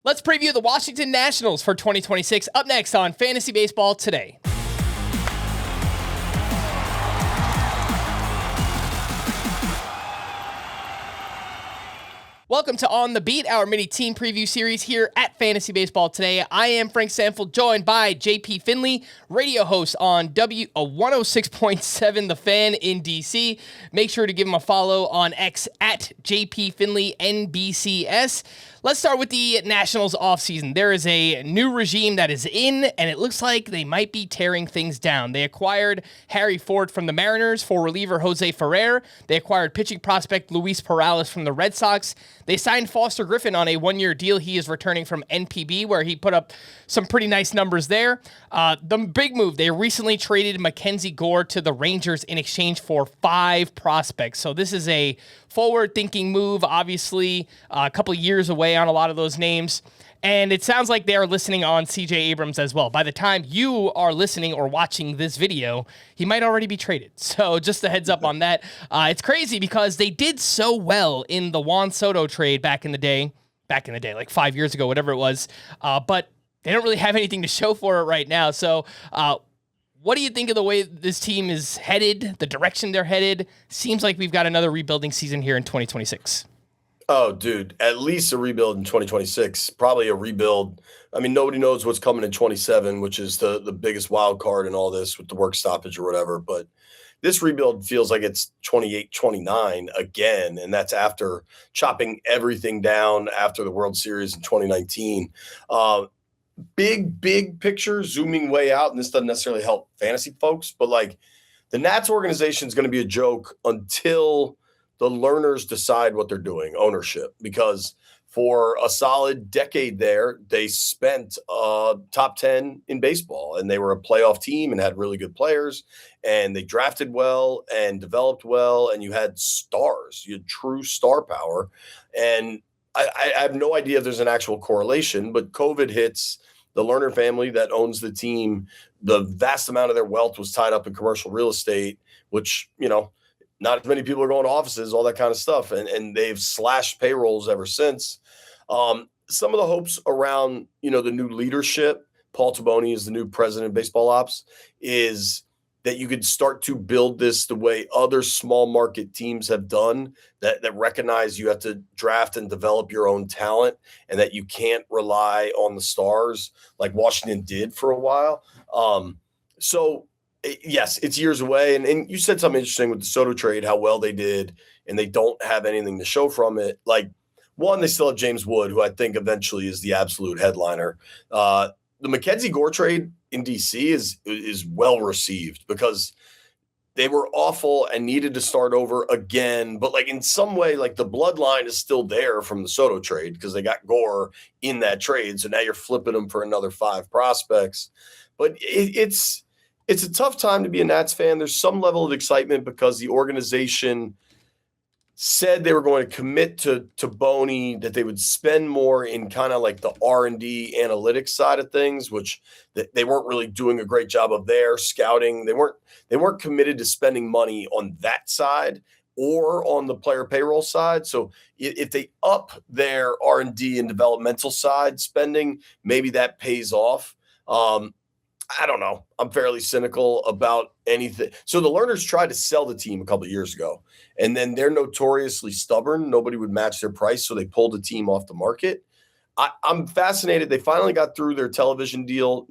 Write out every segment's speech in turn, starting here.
Let's preview the Washington Nationals for 2026 up next on Fantasy Baseball Today. Welcome to On the Beat, our mini team preview series here at Fantasy Baseball Today. I am Frank Stampfl, joined by JP Finlay, radio host on 106.7 The Fan in DC. Make sure to give him a follow on X at JP Finlay NBCS. Let's start with the Nationals offseason. There is a new regime that is in, and it looks like they might be tearing things down. They acquired Harry Ford from the Mariners for reliever Jose Ferrer. They acquired pitching prospect Luis Perales from the Red Sox. They signed Foster Griffin on a one-year deal. He is returning from NPB, where he put up some pretty nice numbers there. The big move, they recently traded Mackenzie Gore to the Rangers in exchange for 5 prospects. So this is a forward-thinking move, obviously a couple of years away on a lot of those names. And it sounds like they are listening on CJ Abrams as well. By the time you are listening or watching this video, he might already be traded. So just a heads up on that. It's crazy because they did so well in the Juan Soto trade back in the day, like 5 years ago, whatever it was. But they don't really have anything to show for it right now. So what do you think of the way this team is headed, the direction they're headed? Seems like we've got another rebuilding season here in 2026. Oh, dude, at least a rebuild in 2026, probably a rebuild. I mean, nobody knows what's coming in 27, which is the biggest wild card in all this with the work stoppage or whatever. But this rebuild feels like it's 28, 29 again, and that's after chopping everything down after the World Series in 2019. Big picture, zooming way out, and this doesn't necessarily help fantasy folks, but like the Nats organization is going to be a joke until the learners decide what they're doing, ownership, because for a solid decade there, they spent top 10 in baseball, and they were a playoff team and had really good players, and they drafted well and developed well, and you had stars, you had true star power. And I have no idea if there's an actual correlation, but COVID hits. The Lerner family that owns the team, the vast amount of their wealth was tied up in commercial real estate, which, you know, not as many people are going to offices, all that kind of stuff. And they've slashed payrolls ever since. Some of the hopes around, you know, the new leadership, Paul Taboni is the new president of baseball ops, is that you could start to build this the way other small market teams have done, that recognize you have to draft and develop your own talent and that you can't rely on the stars like Washington did for a while. So yes, it's years away. And you said something interesting with the Soto trade, how well they did, and they don't have anything to show from it. Like, one, they still have James Wood, who I think eventually is the absolute headliner. The Mackenzie Gore trade in DC is well received because they were awful and needed to start over again. But like in some way, like the bloodline is still there from the Soto trade because they got Gore in that trade. So now you're flipping them for another 5 prospects. But it's a tough time to be a Nats fan. There's some level of excitement because the organization said they were going to commit to Boney, that they would spend more in kind of like the R&D analytics side of things, which they weren't really doing a great job of their scouting. They weren't committed to spending money on that side or on the player payroll side. So if they up their R&D and developmental side spending, maybe that pays off. I don't know. I'm fairly cynical about anything. So the Lerners tried to sell the team a couple of years ago, and then they're notoriously stubborn. Nobody would match their price, so they pulled the team off the market. I'm fascinated. They finally got through their television deal,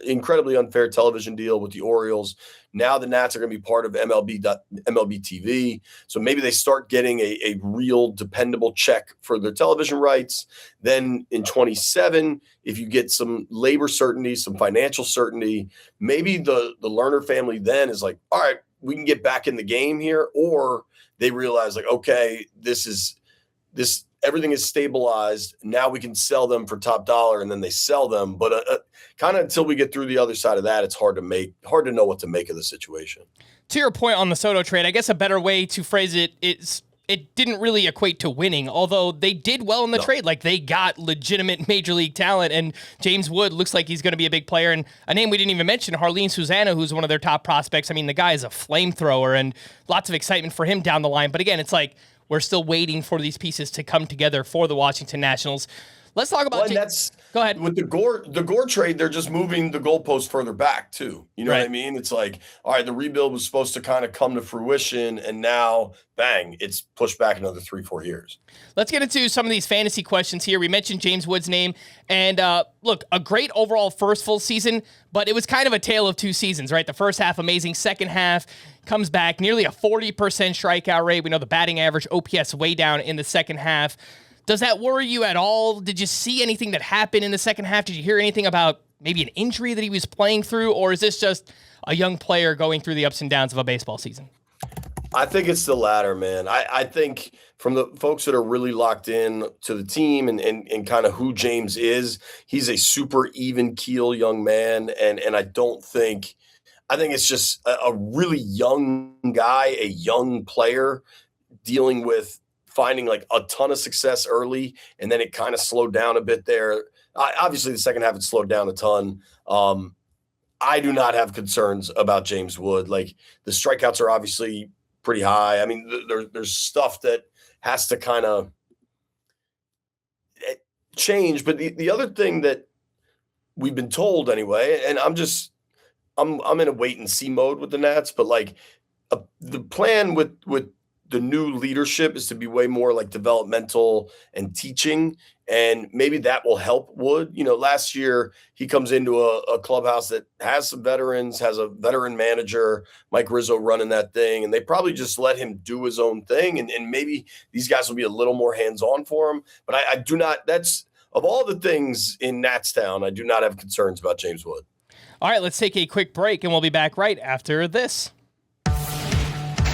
incredibly unfair television deal with the Orioles. Now the Nats are going to be part of MLB TV. So maybe they start getting a real dependable check for their television rights. Then in 27, if you get some labor certainty, some financial certainty, maybe the Lerner family then is like, all right, we can get back in the game here. Or they realize like, okay, this everything is stabilized. Now we can sell them for top dollar, and then they sell them. But kind of until we get through the other side of that, it's hard to know what to make of the situation. To your point on the Soto trade, I guess a better way to phrase it is it didn't really equate to winning, although they did well in the trade. Like, they got legitimate major league talent, and James Wood looks like he's going to be a big player. And a name we didn't even mention, Harleen Susana, who's one of their top prospects. I mean, the guy is a flamethrower, and lots of excitement for him down the line. But again, it's like, we're still waiting for these pieces to come together for the Washington Nationals. Let's talk about Well, and that's Go ahead. with the Gore trade, they're just moving the goalpost further back too. You know what I Right. mean? It's like, all right, the rebuild was supposed to kind of come to fruition, and now bang, it's pushed back another 3-4 years. Let's get into some of these fantasy questions here. We mentioned James Wood's name, and look, a great overall first full season, but it was kind of a tale of two seasons, right? The first half amazing, second half comes back, nearly a 40% strikeout rate. We know the batting average, OPS way down in the second half. Does that worry you at all? Did you see anything that happened in the second half? Did you hear anything about maybe an injury that he was playing through, or is this just a young player going through the ups and downs of a baseball season? I think it's the latter, man. I think from the folks that are really locked in to the team and kind of who James is, he's a super even keel young man. And I think it's just a really young guy, a young player dealing with finding like a ton of success early. And then it kind of slowed down a bit there. Obviously the second half, it slowed down a ton. I do not have concerns about James Wood. Like the strikeouts are obviously pretty high. I mean, there's stuff that has to kind of change. But the other thing that we've been told anyway, and I'm in a wait and see mode with the Nats, but like the plan with the new leadership is to be way more like developmental and teaching. And maybe that will help Wood. You know, last year he comes into a clubhouse that has some veterans, has a veteran manager, Mike Rizzo running that thing. And they probably just let him do his own thing. And maybe these guys will be a little more hands-on for him. But I do not, that's of all the things in Natstown, I do not have concerns about James Wood. All right, let's take a quick break and we'll be back right after this.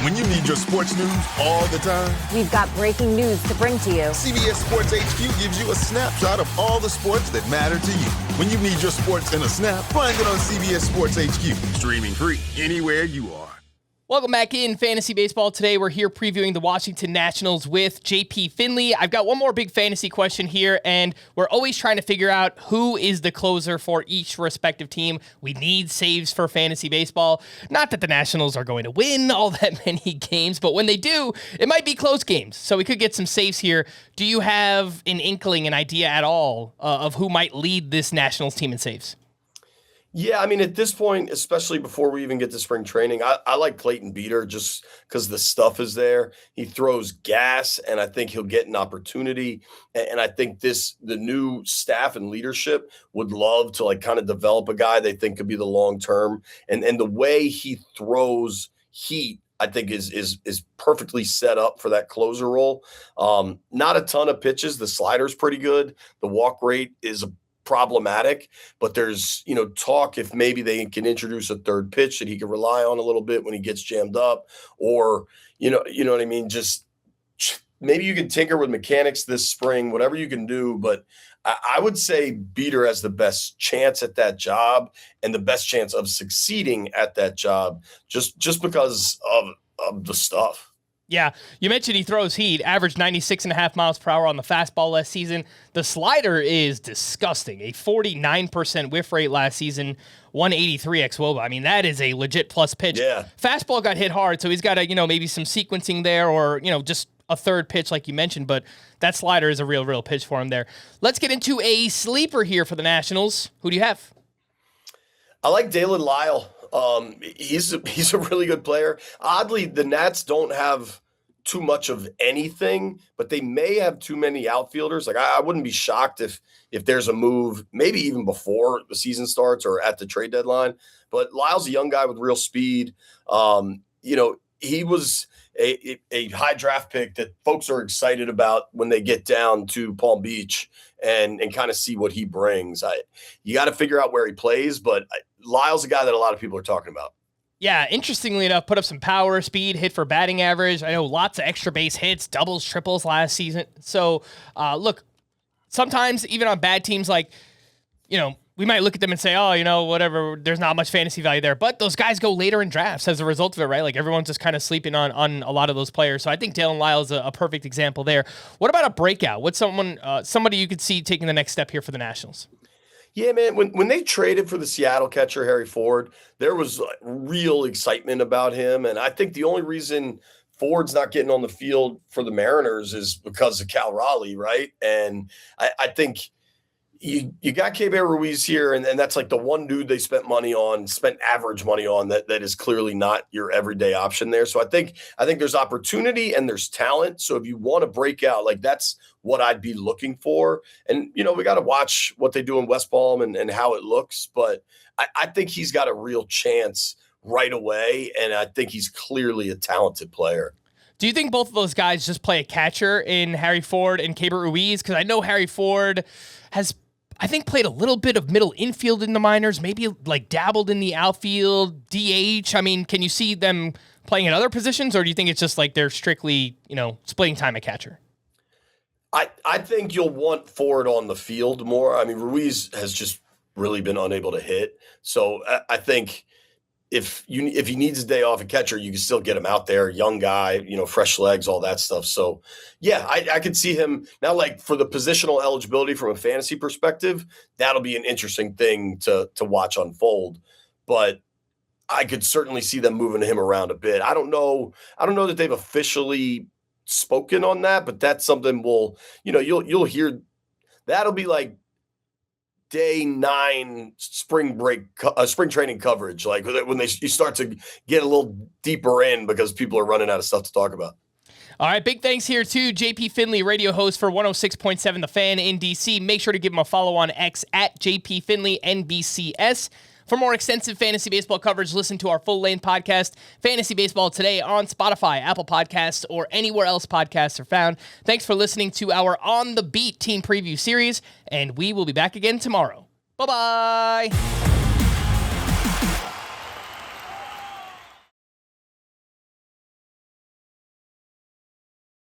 When you need your sports news all the time, we've got breaking news to bring to you. CBS Sports HQ gives you a snapshot of all the sports that matter to you. When you need your sports in a snap, find it on CBS Sports HQ, streaming free anywhere you are. Welcome back in Fantasy Baseball. Today we're here previewing the Washington Nationals with JP Finlay. I've got one more big fantasy question here, and we're always trying to figure out who is the closer for each respective team. We need saves for fantasy baseball. Not that the Nationals are going to win all that many games, but when they do, it might be close games. So we could get some saves here. Do you have an inkling, an idea at all of who might lead this Nationals team in saves? Yeah, I mean, at this point, especially before we even get to spring training, I like Clayton Beeter just because the stuff is there. He throws gas, and I think he'll get an opportunity. And I think the new staff and leadership would love to like kind of develop a guy they think could be the long term. And the way he throws heat, I think is perfectly set up for that closer role. Not a ton of pitches. The slider's pretty good. The walk rate is problematic, but there's, talk if maybe they can introduce a third pitch that he can rely on a little bit when he gets jammed up, or, you know what I mean? Just maybe you can tinker with mechanics this spring, whatever you can do. But I would say Beeter has the best chance at that job and the best chance of succeeding at that job just because of the stuff. Yeah, you mentioned he throws heat, averaged 96.5 miles per hour on the fastball last season. The slider is disgusting, a 49% whiff rate last season, 183 xwOBA. I mean, that is a legit plus pitch. Yeah. Fastball got hit hard, so he's got maybe some sequencing there or, just a third pitch like you mentioned, but that slider is a real pitch for him there. Let's get into a sleeper here for the Nationals. Who do you have? I like Daylen Lile. He's a really good player. Oddly, the Nats don't have too much of anything, but they may have too many outfielders. Like I wouldn't be shocked if there's a move, maybe even before the season starts or at the trade deadline. But Lyle's a young guy with real speed. He was a high draft pick that folks are excited about when they get down to Palm Beach and kind of see what he brings. You got to figure out where he plays, but Lyle's a guy that a lot of people are talking about. Yeah, interestingly enough, put up some power, speed, hit for batting average. I know lots of extra base hits, doubles, triples last season. So, look, sometimes even on bad teams, like, we might look at them and say, oh, whatever, there's not much fantasy value there. But those guys go later in drafts as a result of it, right? Like everyone's just kind of sleeping on a lot of those players. So I think Daylen Lile is a perfect example there. What about a breakout? What's somebody you could see taking the next step here for the Nationals? Yeah, man, when they traded for the Seattle catcher, Harry Ford, there was real excitement about him. And I think the only reason Ford's not getting on the field for the Mariners is because of Cal Raleigh, right? And I think you got Keibert Ruiz here, and that's like the one dude they spent average money on that is clearly not your everyday option there. So I think there's opportunity and there's talent. So if you want to break out, like that's what I'd be looking for. And, we got to watch what they do in West Palm and how it looks. But I think he's got a real chance right away, and I think he's clearly a talented player. Do you think both of those guys just play a catcher in Harry Ford and Keibert Ruiz? Because I know Harry Ford has, I think, played a little bit of middle infield in the minors, maybe like dabbled in the outfield, DH. I mean, can you see them playing at other positions, or do you think it's just like they're strictly, splitting time at catcher? I think you'll want Ford on the field more. I mean, Ruiz has just really been unable to hit. So I think if he needs a day off at catcher, you can still get him out there, young guy, fresh legs, all that stuff. So yeah, I could see him now, like for the positional eligibility from a fantasy perspective, that'll be an interesting thing to watch unfold. But I could certainly see them moving him around a bit. I don't know that they've officially spoken on that, but that's something you'll hear. That'll be like day 9 spring training coverage, like when you start to get a little deeper in because people are running out of stuff to talk about. All right, big thanks here to JP Finlay, radio host for 106.7 The Fan in DC. Make sure to give him a follow on X at JP Finlay NBCS. For more extensive fantasy baseball coverage, listen to our full-length podcast, Fantasy Baseball Today, on Spotify, Apple Podcasts, or anywhere else podcasts are found. Thanks for listening to our On the Beat team preview series, and we will be back again tomorrow. Bye-bye!